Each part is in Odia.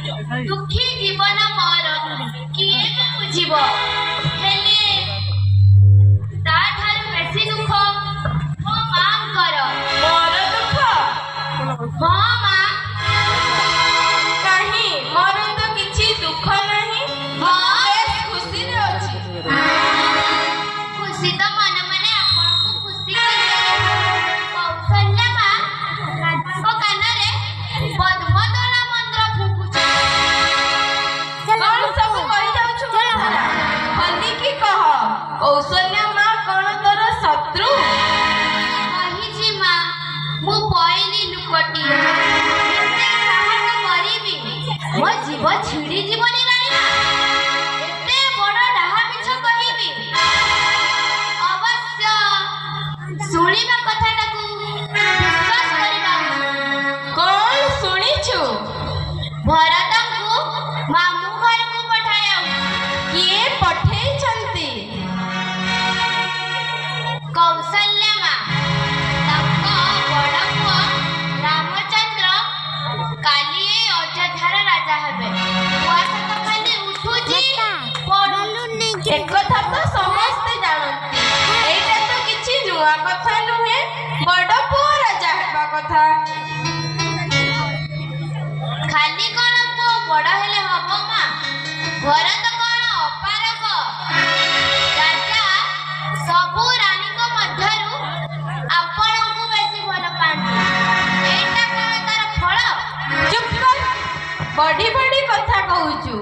दुखी जीवन मोर किए बुझिब हेले ताठार बेसी दुख मो मांकर मोर दुख हाँ मां कहीं मोर तो किछि दुख नहीं बेस खुशी रे अछि खुशी तो मन मने आपन को खुशी कौशल्या मां राजाको कानरे पद्मदला मंत्र फुकुछ कौन सब कहि जाउ छु हल्दी की कह कौशल्या मां कोन तोर शत्रु कहिछि मां मु पइली लुकटी एते साहस करिबि मो जीव छिड़ी जीवनी राणी ना एते बड़ डाहा मिछ कहिबि अवश्य सुनिबा कथाटाकू विश्वास करिबा कौन सुनिछु भरतଙ୍କୁ मामू घरକୁ पठायाउ किए पठेई छंती कौशल्या मां ତାଙ୍କ ବଡ଼ ପୁଅ ରାମଚନ୍ଦ୍ର କାଲି ଏ ଅଯୋଧ୍ୟାର ରାଜା ହେବେ ଉଆସ ତ ଖାଲି ଉଠୁଛି ପଡୁନି एकथा तो समस्ते जानती एटा तो किछि नुआ कथा नुहे बड़ पुओ राजा हेबा कथा ଖାଲି କଣ ପୁଅ ବଡ଼ ହେଲେ ହବ ମା ଭରତ କଣ ଅପାରଗ ରାଜା ସବୁ ରାଣୀଙ୍କ ମଧ୍ୟରୁ ଆପଣଙ୍କୁ ବେଶୀ ଭଲ ପାଆନ୍ତି ଏଇଟା କଣ ତାର ଫଳ चुप कर बड़ी बड़ी कथा कहूचु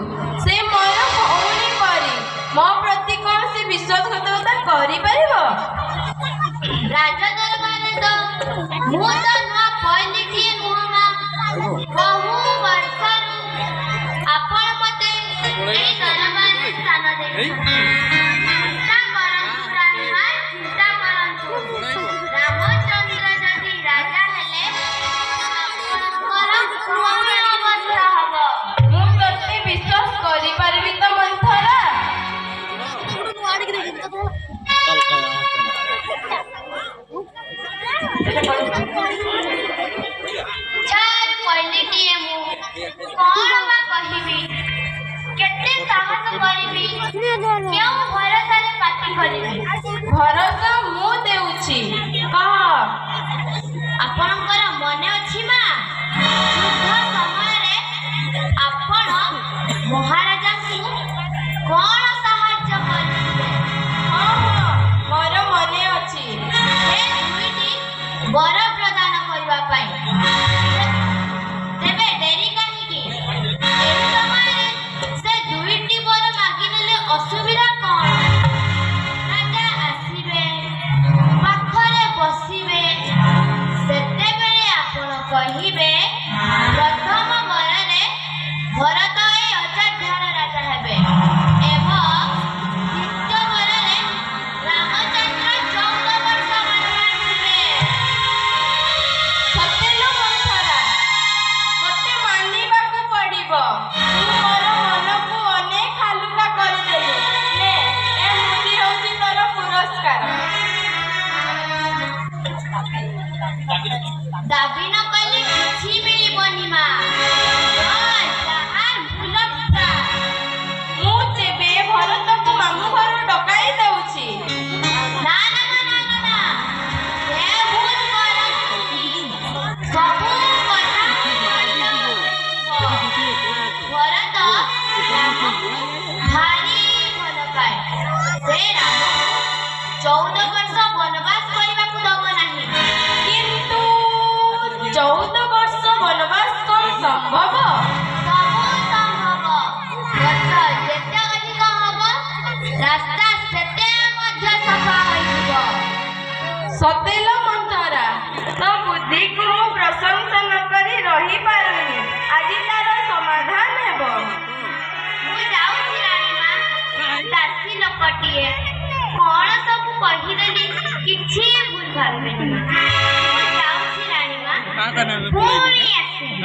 से मोर भौणी परी मो प्रति कौन से विश्वासघातकता करि परिबो राज दरबार तो मु तो नुआ पइलिटिए नुह मा बहु वर्षरु आपण मते एई दरबार स्थान दे चिंता करंतु राणीमा चिंता करंतु रामचंद्र जदि राजा हेले आपणकर कौन अवस्था हबो मु तते विश्वास करि परिबि तो मंथरा चार पइलिटिए मु कौन बा कहिबि केते साहस करिबि क्यों भरोसारे पाटी करिबि भरोसा मु देउछि कह ଆପଣଙ୍କର ମନେ ଅଛି ମା ଯୁଦ୍ଧ ସମୟରେ ଆପଣ ମହାରାଜାଙ୍କୁ କଣ ସାହାଯ୍ୟ କରିଥିଲେ हाँ मोर मने अछि ସେ ଦୁଇଟି ବର ପ୍ରଦାନ କରିବା ପାଇଁ ତେବେ ଡେରି କାହିଁକି ଏହି ସମୟରେ ସେ ଦୁଇଟି ବର ମାଗିନେଲେ ଅସୁବିଧା କଣ ରାଜା ଆସିବେ ପାଖରେ ବସିବେ ସେତେବେଳେ ଆପଣ କହିବେ ପ୍ରଥମ ବରରେ ଭରତ ଏ ଅଯୋଧ୍ୟାର ରାଜା ହେବେ ଏବଂ ଦ୍ୱିତୀୟ ବରରେ ରାମଚନ୍ଦ୍ର 14 ବର୍ଷ ବନବାସ ଯିବେ सते लो मंथरा मते मानिबाकू पड़िबो तू मोर मन को अनेक हालुका कर देलु ले ए मुदी होची तोर पुरस्कार ଦାବି ନ କଲେ କିଛି ମିଳିବନି ମା ଯାହା ଭୁଲଟା मु तेबे भरत को मामू घर डकाई देउछि ନା ନା ନା ନା ନା ନା ସେ ଭୁଲ କରନ୍ତି ସବୁ କଥା ଭରତ ରାମକୁ ଭାରି ଭଲ ପାଏ ସେ ରାମକୁ 14 ବର୍ଷ ବନବାସ କରିବାକୁ ଦବ ନାହିଁ किंतु 14 वर्ष वनवास कोन संभव ସବୁ ସମ୍ଭବ ବର୍ଷ ଯେତେ ଅଧିକ ହବ ରାସ୍ତା ସେତେ ମଧ୍ୟ ସଫା ହୋଇଯିବ सते लो मंथरा तो बुद्धि को मु प्रशंसा न करी रही पारुनी आज तार समाधान हेबो ମୁଁ ଯାଉଛି ରାଣୀମା ଦାସୀ ଲୋକଟିଏ କଣ ସବୁ କହିଦେଲି କିଛି ଭୁଲ ଭାବିବେନି ମୁଁ ଯାଉଛି ରାଣୀମା ପୁଣି ଆସିବି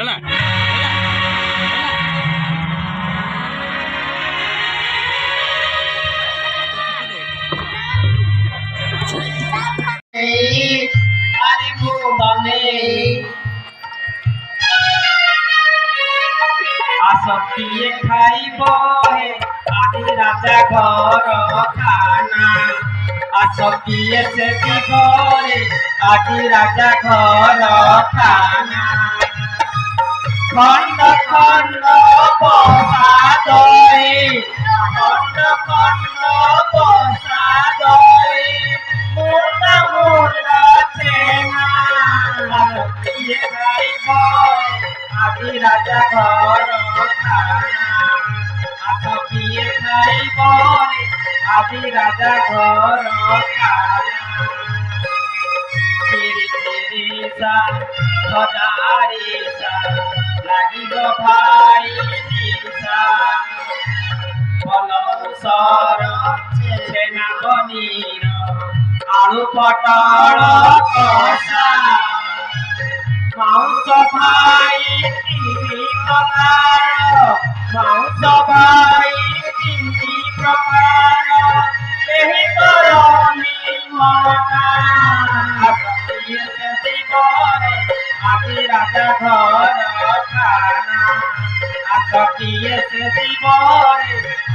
आस କିଏ ଖାଇବ ହେ ଆଜି ରାଜା ଘର ଖାନା ଆସ କିଏ ସେ ଦିଗରେ ଆଜି ରାଜା ଘର ଖାନା খন্ড খন্ড বসাদই খন্ড খন্ড বসাদই মোটা মোটা চেনা কিয়ে খাইব আদি রাজা ঘর খানা আস কিয়ে খাইব আদি রাজা ঘর খানা তিরি তিরি সা হজারি সা লাগিব ভাই নিশা পলসর ছেনা পনির আলু পটল কষা মাংস ভাই তিনি প্রকার মাংস ভাই তিনি প্রকার এই করমি মনা আদি রাজা ঘর খানা আস কিয়ে সে দিবরে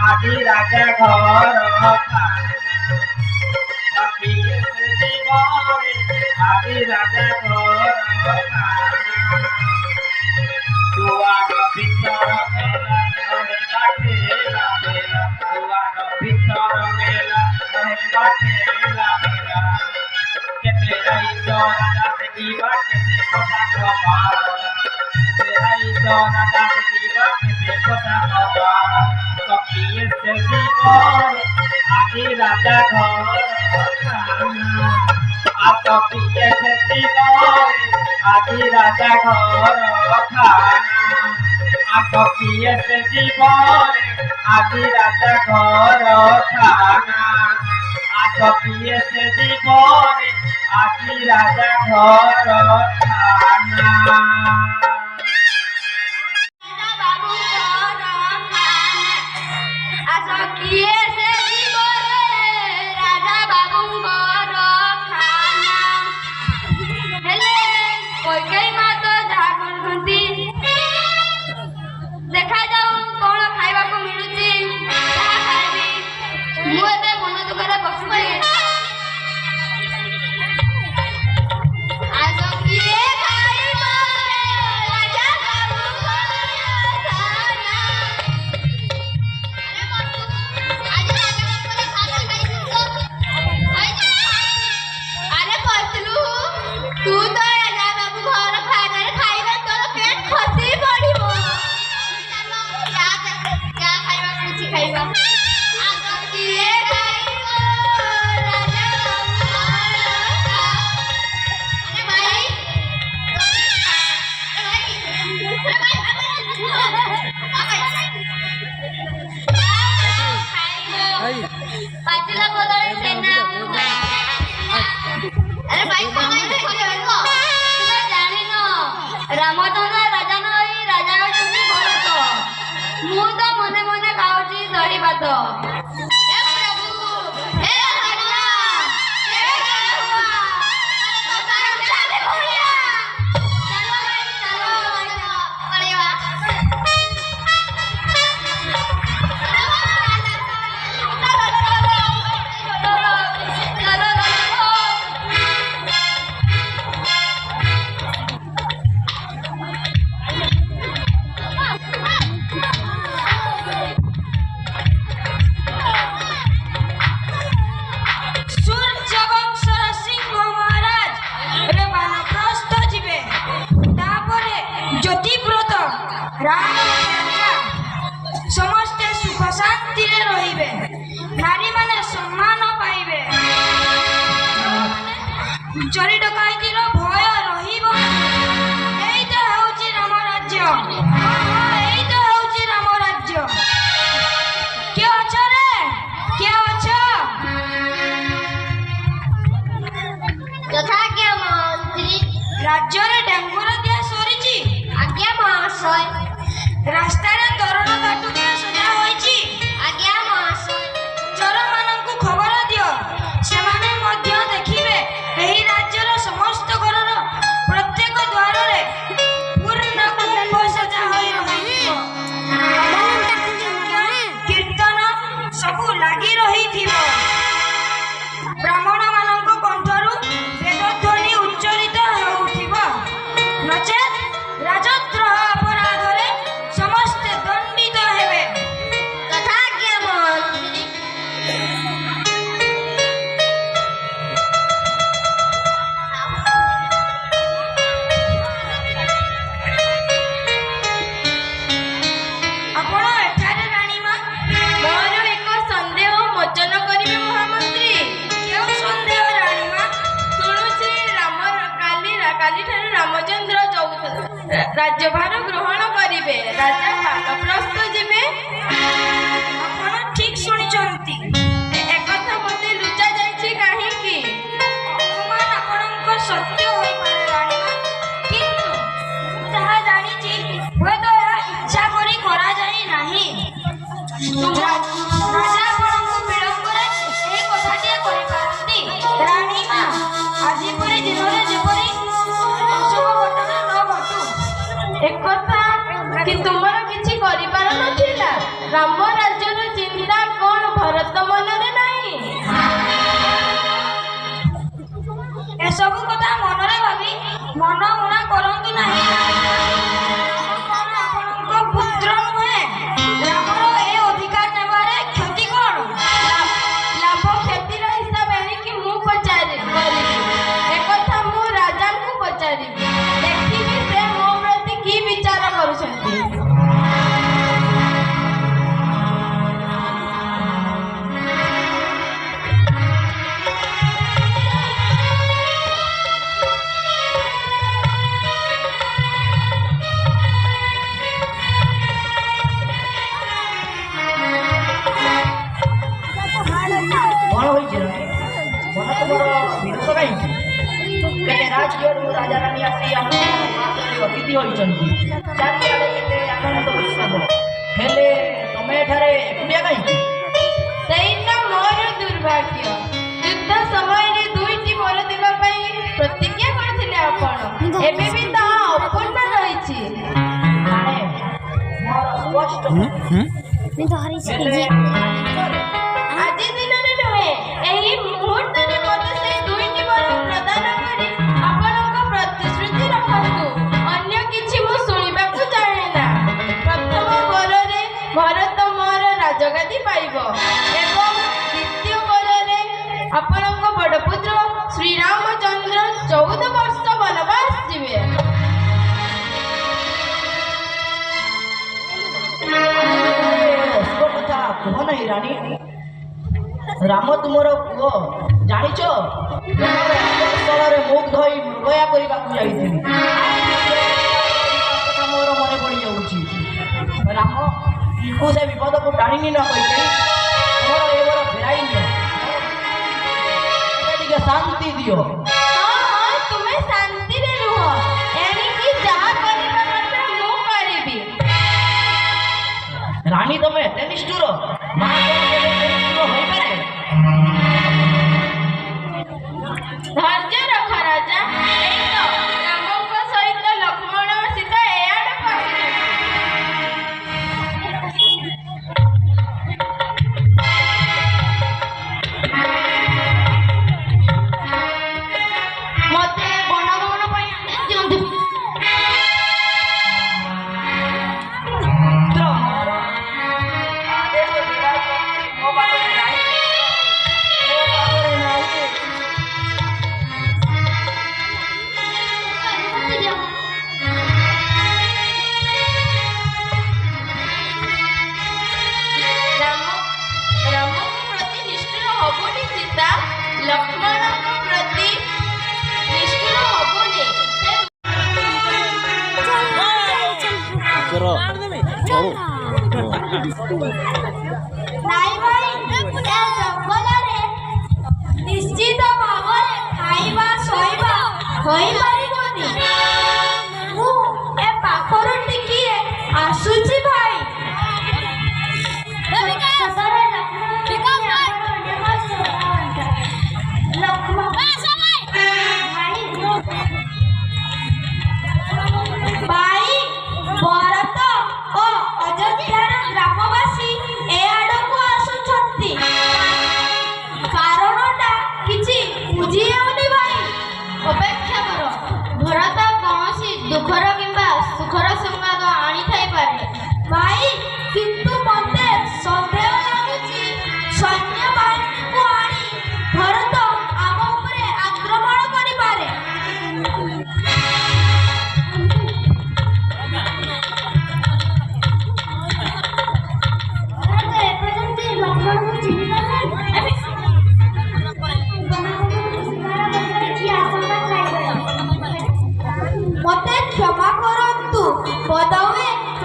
আদি রাজা ঘর খানা কিয়ে সে দিবরে আদি রাজা ঘর খানা দুয়ার ভিতর মেলা রহে বাঠেলা মেলা দুয়ার ভিতর মেলা রহে বাঠেলা মেলা কেতে রাইত রাজা দেখিবা কেতে পোশাক বাবা কেতে রাইত রাজা দেখিবা কেতে পোশাক বাবা সখিয়ে সে জীবন আদি রাজা ঘর খানা আস কিয়ে সে জীবন আদি রাজা ঘর খানা আস কিয়ে সে জীবন আদি রাজা ঘর খানা আস কিয়ে সে জীবন আদি রাজা ঘর খানা রাজা বাবু ঘর খানা আস কিয়ে সে জীবরে রাজা বাবু ঘর খানা ହେଲେ କୈକେୟୀ ମା ତ ଯାହା କରୁଛନ୍ତି ଦେଖାଯାଉ କଣ ଖାଇବାକୁ ମିଳୁଛି ତାହା ଖାଇବି ମୁଁ ଏବେ ମନ ଦୁଃଖରେ ବସୁଛି ଆସ କିଏ ଖାଇବ ରାଜା ବାବୁ ଘର ଖାନା ଆଜି ରାଜା ବାବୁଙ୍କର ଖାନା ଖାଇଛୁ ଆରେ ପତଲୁ ତୁ ତ ରାଜା ବାବୁ ଘର ଖାନାରେ ଖାଇବା ତୋର ପେଟ ଖସି ପଡିବ ଯାହା ଖାଇବା ମିଳୁଛି ଖାଇବା ଆଗ କିଏ ଖାଇବ ରାଜା ବାବୁ ଘର ଆରେ ଭାଇ ପାଚିଲା ବଦଳରେ ସେନା ଆରେ ଭାଇ ତୁମେ ଜାଣିନ ରାମଚନ୍ଦ୍ର ରାଜା ନଇ ରାଜା ହେଉଛନ୍ତି ଭରତ ମୁଁ ତ ମନେ ମନେ ଖାଉଛି ଦହି ଭାତ ହେ ପ୍ରଭୁ ହେ ରାଜା ହେ ରାହୁଆ ଚାଲ ଭାଇ ଚାଲ ପଳେଇବା ସୂର୍ଯ୍ୟବଂଶର ସିଂହ ମହାରାଜ ଏବେ ବାନପ୍ରସ୍ଥ ଯିବେ ତାପରେ ଜ୍ୟୋତିବ୍ରତ ରାମ ରାଜା ସମସ୍ତେ ସୁଖ ଶାନ୍ତିରେ ରହିବେ ନାରୀମାନେ ସମ୍ମାନ ପାଇବେ ଚୋରି ଡକାୟତିର ଭୟ ରହିବ ଏଇ ତ ହେଉଛି ରାମ ରାଜ୍ୟ ଏଇ ତ ହେଉଛି ରାମ ରାଜ୍ୟ କିଏ ଅଛ ରେ କିଏ ଅଛ ଯଥାଜ୍ଞା ମନ୍ତ୍ରୀ ରାଜ୍ୟରେ ଡେଙ୍ଗୁର ଦିଆ ସରିଛି ଆଜ୍ଞା ମହାଶୟ ରାସ୍ତାରେ ତୋରଣ କାଟୁଥିବା ସଜା ହୋଇଛି ଆଜ୍ଞା ମହାଶୟ ଚୋରମାନଙ୍କୁ ଖବର ଦିଅ ସେମାନେ ମଧ୍ୟ ଦେଖିବେ ଏହି ରାଜ୍ୟର ସମସ୍ତ ଘରର ପ୍ରତ୍ୟେକ ଦ୍ୱାରରେ ପୂର୍ଣ୍ଣ କୁମ୍ଭ ସଜା ହୋଇ ରହିଥିବ ଗ୍ରହଣ କରିବେ। ରାଜା ବାନପ୍ରସ୍ଥ ଯିବେ। ଆପଣ ଠିକ ଶୁଣିଛନ୍ତି। ଏକଥା ମୋତେ ଲୁଚା ଯାଇଛି କାହିଁକି? ଅପମାନ ଆପଣଙ୍କ ସତ୍ୟ ହୋଇପାରେ ରାଣୀମା, କିନ୍ତୁ ମୁଁ ଯାହା ଜାଣିଛି ହୁଏତ ଏହା ଇଚ୍ଛା କରି କରାଯାଇ ନାହିଁ। ରାଜା ଆପଣଙ୍କୁ ବିଳମ୍ବରେ ଏହି କଥାଟିଏ କହିପାରନ୍ତି। ରାଣୀମା, ଆଜି ପରି ଦିନରେ ଯେପରି ଅଶୁଭ ଘଟଣା ନ ଘଟୁ। ଏକଥା କି ତୁମର କିଛି କରିବାର ନଥିଲା? ରାମ ରାଜ୍ୟର ଚିନ୍ତା କଣ ଭରତ ମନରେ ନାହିଁ? ଏସବୁ କଥା ମନରେ ଭାବି ମନ ମୁଣା କରନ୍ତୁ ନାହିଁ। କଣ ଆପଣଙ୍କ ପୁତ୍ର ନୁହେଁ? ରାମର ଏ ଅଧିକାର ନେବାରେ କ୍ଷତି କଣ? ଲାଭ କ୍ଷତିର ହିସାବ ଏଣିକି ମୁଁ କରିବି। ଏକଥା ମୁଁ ରାଜାଙ୍କୁ ପଚାରିବି। ଦେଖିବି ସେ ମୋ ପ୍ରତି କି ବିଚାର କରୁଛନ୍ତି। କଣ ହୋଇଛି ରାଣୀ? ମନ ତୁମର ବିରୋଧ କାହିଁକି? କେତେ ରାଜ୍ୟରୁ ରାଜାରାଣୀ ଆସି ଆମ ସମାଜରେ ଅତିଥି ହୋଇଛନ୍ତି। ଚାରିଆଡ଼େ କେତେ ଆନନ୍ଦ ଉତ୍ସବ, ହେଲେ ତମେ ଏଠାରେ ଏକୁଟିଆ କାହିଁକି? ସେଇଟା ମୋର ଦୁର୍ଭାଗ୍ୟ। ଯୁଦ୍ଧ ସମୟରେ ଦୁଇଟି ବରଦିଗ ପାଇଁ ପ୍ରତିଜ୍ଞା କରିଥିଲେ ଆପଣ। ଏବେ ବି ତାହା ଅପୂର୍ଣ୍ଣ ରହିଛି। ରାଣୀ, ମୋର ସ୍ପଷ୍ଟ ହେଲେ ଆଜି ଦିନରେ ନୁହେଁ, ଏହି ମୁହୂର୍ତ୍ତରେ ମୋତେ ସେଇ ଦୁଇଟି ବର ପ୍ରଦାନ କରି ଆପଣଙ୍କ ପ୍ରତିଶ୍ରୁତି ରଖନ୍ତୁ। ଅନ୍ୟ କିଛି ମୁଁ ଶୁଣିବାକୁ ଚାହେଁ ନା। ପ୍ରଥମ ବରରେ ଭରତ ମୋର ରାଜଗାଦି ପାଇବ ଏବଂ ଦ୍ୱିତୀୟ ବରରେ ଆପଣଙ୍କ ବଡ଼ ପୁତ୍ର ଶ୍ରୀରାମଚନ୍ଦ୍ର 14 ବର୍ଷ ବନବାସ ଯିବେ। ଅଶୁଭ କଥା କୁହ ନାହିଁ ରାଣୀ। ରାମ ତୁମର ପୁଅ, ଜାଣିଛ ସ୍ଥଳରେ ମୁଖ ଧୋଇ ମୃଗୟା କରିବାକୁ ଯାଇଥିଲି। କଥା ମୋର ମନେ ପଡ଼ିଯାଉଛି। ରାମକୁ ସେ ବିପଦକୁ ଟାଣିନି ନ କହିଲି ତୁମର ଏ ବର ଫେରାଇ ନିଅ। ଟିକେ ଶାନ୍ତି ଦିଅ। ହଁ, ତୁମେ ଶାନ୍ତିରେ ରୁହ। ଏଣିକି ଯାହା କରିବା କଥା ମୁଁ କରିବି। ରାଣୀ ତମେ ଏତେ ନିଷ୍ଠୁର? ମା ନିଷ୍ଠୁର ହୋଇପାରେ? ଧୈର୍ଯ୍ୟ ରଖ ରାଜା। ଏଇ ତ ରାମଙ୍କ ସହିତ ଲକ୍ଷ୍ମଣ ଓ ସୀତା ଏଆଡ଼କୁ ଆସିଛନ୍ତି। ମୋତେ ବନଗମନ ପାଇଁ ଆଦେଶ ଦିଅନ୍ତୁ। ପୁତ୍ର, ଆଦେଶ ଦେବା ମୋ ପାଖରେ ନାହିଁ। ମୋ ପାଖରେ ନାହିଁ। ରାମଙ୍କ ପ୍ରତି ନିଷ୍ଠୁର ହବୁନି ସୀତା। ଲକ୍ଷ୍ମଣଙ୍କ ପ୍ରତି ନିଷ୍ଠୁର ହବୁନି। ନାଇଁ ଭାଇ, ଏ ଜଙ୍ଗଲରେ ନିଶ୍ଚିତ ଭାବରେ ଖାଇବା ଶୋଇବା ହୋଇପାରିବନି। ମୁଁ ଏ ପାଖରୁ ଟିକିଏ ଆସୁଛି ଭାଇ। ଭାଇ, ଭରତ ଓ ଅଯୋଧ୍ୟାର ଗ୍ରାମବାସୀ ଏ ଆଡ଼କୁ ଆସୁଛନ୍ତି। କାରଣଟା କିଛି ବୁଝି ହେଉନି ଭାଇ। ଅପେକ୍ଷା କର। ଭରତ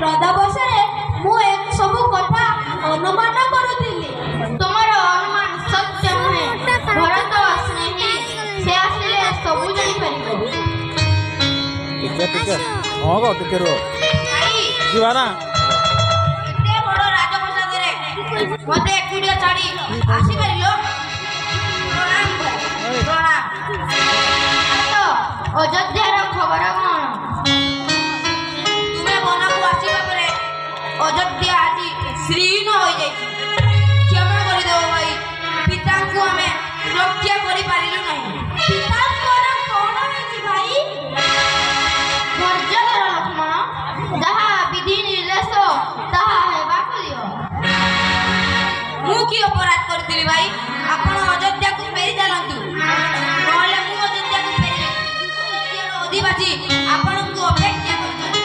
ଛଦ୍ମବେଶରେ ମୁଁ ଏ ସବୁ କଥା ଅନୁମାନ କରୁଥିଲି। ତୁମର ଅନୁମାନ ସତ୍ୟ ନୁହେଁ। ଭରତ ସ୍ନେହୀ, ସେ ଆସିଲେ ସବୁ ଜାଣିପାରିବ। ଟିକେ ହଁ ଗ ଟିକେ ରୁହ ଭାଇ, ଯିବା ନା ଏତେ ବଡ଼ ରାଜପ୍ରସାଦରେ ମୋତେ ଏକୁଟିଆ ଛାଡ଼ି ଆସିପାରିଲ? ପ୍ରଣାମ ଭାଇ, ପ୍ରଣାମ। ତ ଅଯୋଧ୍ୟାର ଖବର କ'ଣ? ତୁମେ ବନକୁ ଆସିବା ପରେ ଅଯୋଧ୍ୟା ଆଜି ଶ୍ରୀହୀନ ହୋଇଯାଇଛି। କ୍ଷମା କରିଦେବ ଭାଇ, ପିତାଙ୍କୁ ଆମେ ରକ୍ଷା କରିପାରିଲୁ ନାହିଁ। ପିତାଙ୍କର କ'ଣ ହେଇଛି ଭାଇ? ଧୈର୍ଯ୍ୟ ଧର ଲକ୍ଷ୍ମଣ, ଯାହା ବିଧି ନିର୍ଦ୍ଦେଶ ତାହା ହେବାକୁ ଦିଅ। ମୁଁ କି ଅପରାଧ କରିଥିଲି ଭାଇ? ଆପଣ ଅଯୋଧ୍ୟାକୁ ଫେରି ଚାଲନ୍ତୁ, ନହେଲେ ମୁଁ ଅଯୋଧ୍ୟାକୁ ଫେରିବି। ଅଯୋଧ୍ୟାର ଅଧିବାସୀ ଆପଣଙ୍କୁ ଅପେକ୍ଷା କରିଥାନ୍ତି।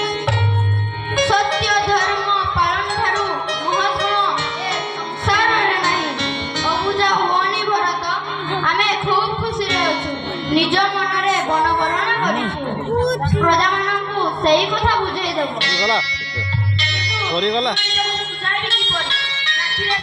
ସତ୍ୟ ଧର୍ମ ପାଳନ ଠାରୁ ମହତ୍ତ୍ୱ ଏ ସଂସାରରେ ନାହିଁ। ଅବୁଝା ହୁଅନି ଭରତ, ଆମେ ଖୁବ୍ ଖୁସିରେ ଅଛୁ। ନିଜ ମନରେ ବନବରଣ କରିଛୁ। ପ୍ରଜାମାନଙ୍କୁ ସେଇ କଥା ବୁଝେଇ ଦେବ। ସରିଗଲା ସରିଗଲା ବୁଝାଇବି କିପରି? ରାତିରେ